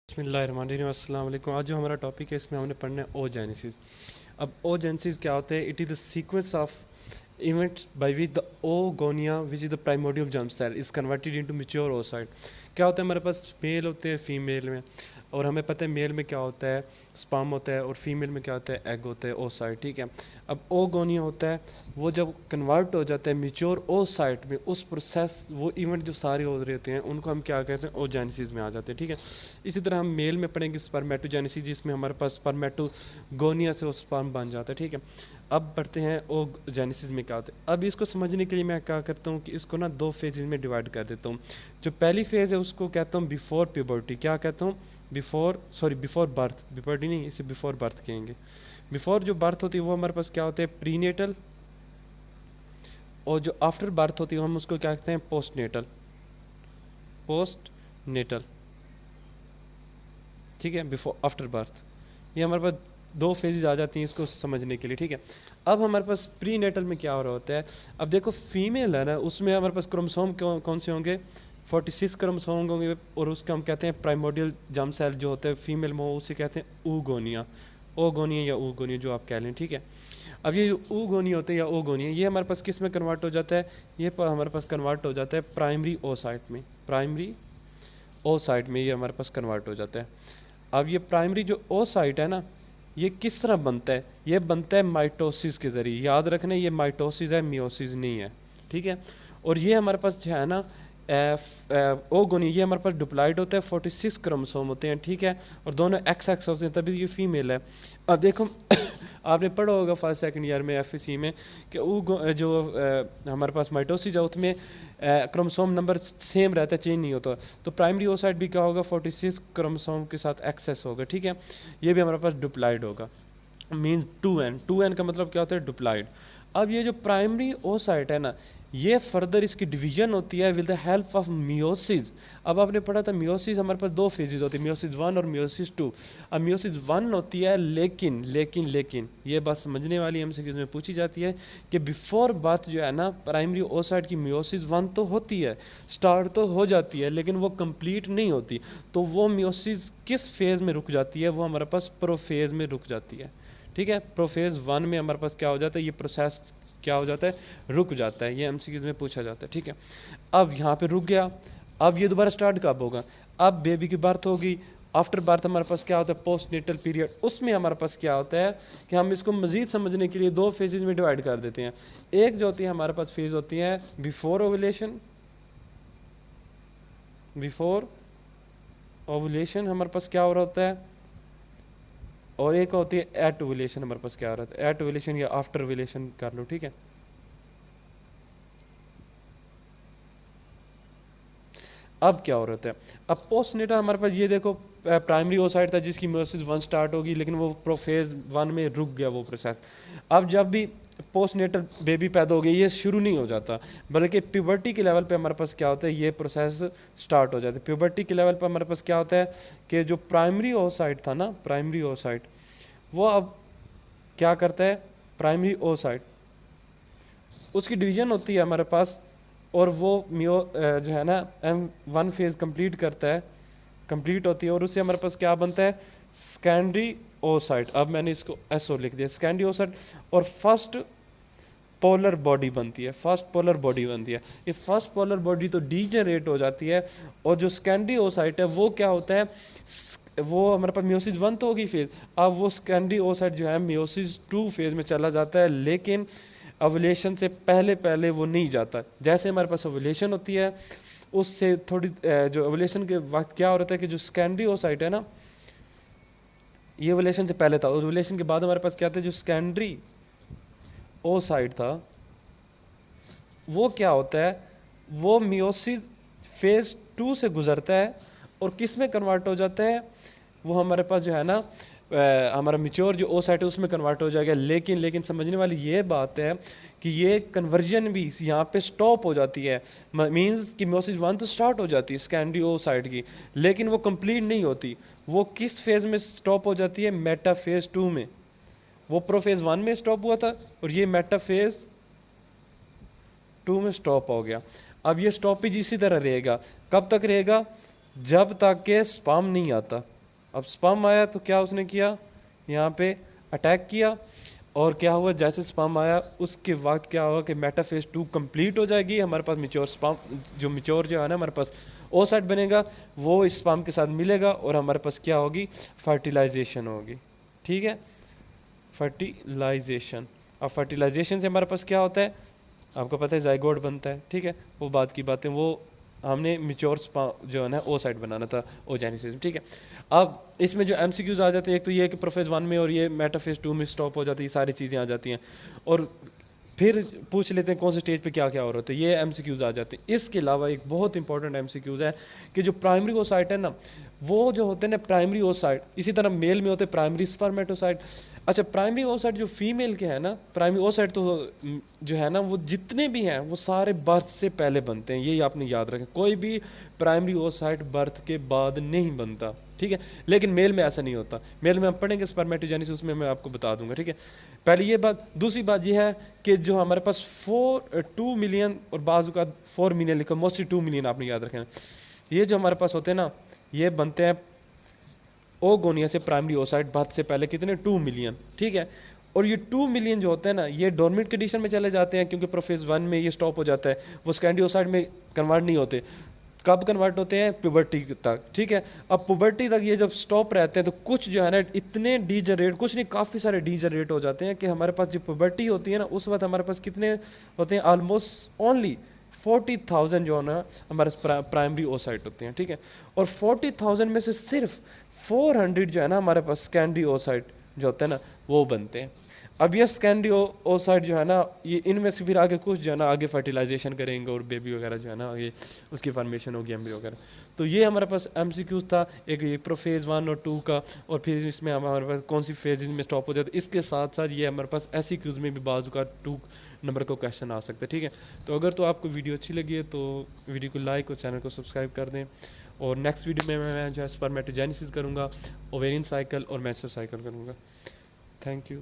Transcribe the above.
बिस्मिल्लाहिर्रहमानिर्रहीम। अस्सलाम वालेकुम। आज जो हमारा टॉपिक है इसमें हमने पढ़ना है ओजेनेसिस। अब ओजेनेसिस क्या होता है? It is the sequence of events by which the oogonia which is the primordial germ cell is converted into mature oocyte. क्या होता है? हमारे पास मेल होते हैं, फीमेल में, और हमें पता है मेल में क्या होता है, स्पर्म होता है, और फीमेल में क्या होता है, एग होता है, ओसाइट। ठीक है। अब ओगोनिया होता है, वो जब कन्वर्ट हो जाता है मैच्योर ओसाइट में, उस प्रोसेस वो इवेंट जो सारे हो रहे होते हैं उनको हम क्या कहते हैं, ओजेनेसिस में आ जाते हैं। ठीक है। इसी तरह हम मेल में पढ़ेंगे स्पर्मेटोजेनेसिस, जिसमें हमारे पास स्पर्मेटोगोनिया से वो स्पर्म बन जाता है। ठीक है। अब बढ़ते हैं ओजेनेसिस में क्या होता है। अब इसको समझने के लिए मैं क्या करता हूँ कि इसको ना दो फेजेज में डिवाइड कर देता हूँ। जो पहली फेज़ है उसको कहता हूँ बिफोर प्यूबर्टी। क्या कहता हूँ? Before birth. प्यूबर्टी नहीं, इसे बिफोर बर्थ कहेंगे। बिफोर जो बर्थ होती है वो हमारे पास क्या होते हैं, प्रीनेटल, और जो आफ्टर बर्थ होती है हम उसको क्या कहते हैं, पोस्ट नेटल। ठीक है। बिफोर आफ्टर बर्थ, ये हमारे पास दो फेजेज आ जाती हैं इसको समझने के लिए। ठीक है। अब हमारे पास प्री नेटल में क्या हो रहा होता है? अब देखो फीमेल है ना, उसमें हमारे पास क्रोमोसोम कौन से होंगे, 46 क्रोमोसोम होंगे, और उसका हम कहते हैं प्राइमोडियल जर्म सेल जो होता है फीमेल में, उसे कहते हैं ऊगोनिया। ओगोनिया या ऊगोनिया जो आप कह लें। ठीक है। अब ये जो ऊगोनिया होता है या ओगोनिया, ये हमारे पास किस में कन्वर्ट हो जाता है? ये हमारे पास कन्वर्ट हो जाता है प्राइमरी ओसाइट में। प्राइमरी ओसाइट में ये हमारे पास कन्वर्ट हो जाता है। अब ये प्राइमरी जो ओसाइट है ना, ये किस तरह बनता है? ये बनता है माइटोसिस के ज़रिए। याद रखना, ये माइटोसिस है, मियोसिस नहीं है। ठीक है। और ये हमारे पास जो है ना ओगोनी, ये हमारे पास डुप्लाइड होता है, 46 क्रोमोसोम होते हैं। ठीक है। और दोनों एक्स एक्स होते हैं, तभी ये फीमेल है। अब देखो आपने पढ़ा होगा फर्स्ट सेकंड ईयर में एफएससी में कि जो हमारे पास माइटोसिस है उसमें क्रोमोसोम नंबर सेम रहता है, चेंज नहीं होता। तो प्राइमरी ओसाइट भी क्या होगा, 46 क्रोमोसोम के साथ एक्सेस होगा। ठीक है। ये भी हमारे पास डुप्लाइड होगा, मीन्स 2n का मतलब क्या होता है, डुप्लाइड। अब ये जो प्राइमरी ओसाइट है ना, ये फर्दर इसकी डिवीजन होती है with the help of meiosis. अब आपने पढ़ा था मियोसिस हमारे पास दो फेजेज होती है, मियोसिस 1 और मियोसिस 2। अब मियोसिस 1 होती है, लेकिन लेकिन लेकिन ये बात समझने वाली एमसीक्यूज में पूछी जाती है कि बिफोर बर्थ जो है ना, प्राइमरी ओसाइट की मियोसिस 1 तो होती है, स्टार्ट तो हो जाती है, लेकिन वो कंप्लीट नहीं होती। तो वो मियोसिस किस फेज़ में रुक जाती है? वो हमारे पास प्रोफेज में रुक जाती है। ठीक है। प्रोफेज 1 में हमारे पास क्या हो जाता है, ये प्रोसेस क्या हो जाता है, रुक जाता है। ये एमसीक्यूज में पूछा जाता है। ठीक है। अब यहाँ पे रुक गया, अब ये दोबारा स्टार्ट कब होगा? अब बेबी की बर्थ होगी। आफ्टर बर्थ हमारे पास क्या होता है, पोस्ट नेटल पीरियड। उसमें हमारे पास क्या होता है कि हम इसको मजीद समझने के लिए दो फेजेज में डिवाइड कर देते हैं। एक जो होती है हमारे पास फेज होती है बिफोर ओवुलेशन, बिफोर ओवुलेशन हमारे पास क्या हो रहा होता है, और एक होती है एट ओवुलेशन। हमारे पास क्या हो रहा है, एट ओवुलेशन या आफ्टर ओवुलेशन कर लो। ठीक है। अब क्या हो रहा है, अब पोस्टनेटल हमारे पास ये देखो प्राइमरी ओसाइट था जिसकी मियोसिस 1 स्टार्ट होगी, लेकिन वो प्रोफेज 1 में रुक गया वो प्रोसेस। अब जब भी पोस्टनेटल बेबी पैदा हो गया, ये शुरू नहीं हो जाता, बल्कि प्यूबर्टी के लेवल पे हमारे पास क्या होता है, ये प्रोसेस स्टार्ट हो जाता है। प्यूबर्टी के लेवल पे हमारे पास क्या होता है कि जो प्राइमरी ओसाइट था ना, प्राइमरी ओसाइट, वो अब क्या करता है, प्राइमरी ओसाइट उसकी डिवीजन होती है हमारे पास, और वो जो है ना M1 फेज़ कंप्लीट करता है, कंप्लीट होती है, और उससे हमारे पास क्या बनता है, सेकेंडरी ओसाइट। अब मैंने इसको एसओ लिख दिया, सेकेंडरी ओसाइट, और फर्स्ट पोलर बॉडी बनती है, फर्स्ट पोलर बॉडी बनती है। ये फर्स्ट पोलर बॉडी तो डीजनरेट हो जाती है, और जो सेकेंडरी ओसाइट है वो क्या होता है, वो हमारे पास मियोसिस 1 तो होगी फेज, अब वो सेकेंडरी ओसाइट जो है मियोसिस 2 फेज में चला जाता है, लेकिन ओवुलेशन से पहले पहले वो नहीं जाता। जैसे हमारे पास ओवुलेशन होती है उससे थोड़ी जो ओवुलेशन के वक्त क्या हो रहा है कि जो सेकेंडरी ओसाइट है ना, ये ओवुलेशन से पहले था, ओवुलेशन के बाद हमारे पास क्या था, जो सेकेंडरी ओसाइट था वो क्या होता है, वो मियोसिस फेज 2 से गुजरता है, और किस में कन्वर्ट हो जाता है, वो हमारे पास जो है ना हमारा मिच्योर जो ओसाइट है उसमें कन्वर्ट हो जाएगा। लेकिन लेकिन समझने वाली ये बात है कि ये कन्वर्जन भी यहाँ पे स्टॉप हो जाती है। मींस कि मियोसिस 1 तो स्टार्ट हो जाती है सेकेंडरी ओसाइट की, लेकिन वो कंप्लीट नहीं होती। वो किस फेज़ में स्टॉप हो जाती है, मेटाफेज 2 में। वो प्रोफेज 1 में स्टॉप हुआ था, और ये मेटाफेज 2 में स्टॉप हो गया। अब ये स्टॉपेज इसी तरह रहेगा, कब तक रहेगा, जब तक के स्पर्म नहीं आता। अब स्पर्म आया तो क्या उसने किया, यहाँ पे अटैक किया, और क्या हुआ, जैसे स्पर्म आया उसके बाद क्या हुआ कि मेटाफेज 2 कंप्लीट हो जाएगी, हमारे पास मिच्योर स्पर्म, जो मिच्योर जो है ना हमारे पास ओसाइट बनेगा, वो इस स्पर्म के साथ मिलेगा और हमारे पास क्या होगी, फर्टिलाइजेशन होगी। ठीक है, फर्टिलाइजेशन। अब फर्टिलाइजेशन से हमारे पास क्या होता है, आपको पता है जाइगोट बनता है। ठीक है, वो बात की बातें, वो हमने मिच्योर जो है ना ओसाइट बनाना था, ओजेनेसिस। ठीक है, अब इसमें जो एमसीक्यूज आ जाते हैं, एक तो ये है कि प्रोफेज 1 में और ये मेटाफेज 2 में स्टॉप हो जाती है, सारी चीज़ें आ जाती हैं, और फिर पूछ लेते हैं कौन से स्टेज पे क्या क्या हो रहा होता है, ये एमसीक्यूज आ जाते हैं। इसके अलावा एक बहुत इंपॉर्टेंट एमसीक्यूज है कि जो प्राइमरी ओसाइट है ना, वो जो होते हैं ना प्राइमरी ओसाइट, इसी तरह मेल में होते हैं प्राइमरी स्पर्मेटोसाइट। अच्छा, प्राइमरी ओसाइट जो फीमेल के हैं ना, प्राइमरी ओसाइट तो जो है ना वो जितने भी हैं वो सारे बर्थ से पहले बनते हैं, ये आपने याद रखें, कोई भी प्राइमरी ओसाइट बर्थ के बाद नहीं बनता। ठीक है, लेकिन मेल में ऐसा नहीं होता, मेल में हम पढ़ेंगे स्पर्मेटोजेनेसिस, उसमें मैं आपको बता दूंगा। ठीक है, पहले ये बात। दूसरी बात ये है कि जो हमारे पास 2 मिलियन और बाजू का 4 मिलियन लिखा, मोस्टली 2 मिलियन आपने याद रखें, ये जो हमारे पास होते हैं ना, ये बनते हैं ओगोनिया से प्राइमरी ओसाइट बर्थ से पहले, कितने, 2 मिलियन। ठीक है, और ये 2 मिलियन जो होते हैं ना, ये डोर्मेंट कंडीशन में चले जाते हैं क्योंकि प्रोफेज 1 में ये स्टॉप हो जाता है, वो स्कैंडियोसाइट में कन्वर्ट नहीं होते। कब कन्वर्ट होते हैं, पुबर्टी तक। ठीक है, अब पुबर्टी तक ये जब स्टॉप रहते हैं तो कुछ जो है ना इतने डीजनरेट, कुछ नहीं काफ़ी सारे डीजनरेट हो जाते हैं कि हमारे पास जब पुबर्टी होती है ना उस वक्त हमारे पास कितने होते हैं, ऑलमोस्ट ओनली 40,000 जो है ना हमारे प्राइमरी ओसाइट होते हैं। ठीक है, और 40,000 में से सिर्फ 400 जो है ना हमारे पास स्कैंडी ओसाइट जो होते हैं ना वो बनते हैं। अब ये स्कैंडी ओसाइट जो है ना, ये इनमें से फिर आगे कुछ जो है ना आगे फर्टिलाइजेशन करेंगे और बेबी वगैरह जो है ना आगे उसकी फॉर्मेशन होगी, एम्ब्रियो वगैरह। तो ये हमारे पास एमसीक्यूज था, एक ये प्रोफेज 1 और 2 का, और फिर इसमें हमारे पास कौन सी फेज में स्टॉप हो जाता है। इसके साथ साथ ये हमारे पास एससीक्यूज में भी बाजू का 2 नंबर का क्वेश्चन आ सकता है। ठीक है, तो अगर तो आपको वीडियो अच्छी लगी है तो वीडियो को लाइक और चैनल को सब्सक्राइब कर दें, और नेक्स्ट वीडियो में मैं जो है स्पर्मेटोजेनेसिस करूँगा, ओवेरियन साइकिल और मेंस्ट्रुअल साइकिल करूँगा। Thank you.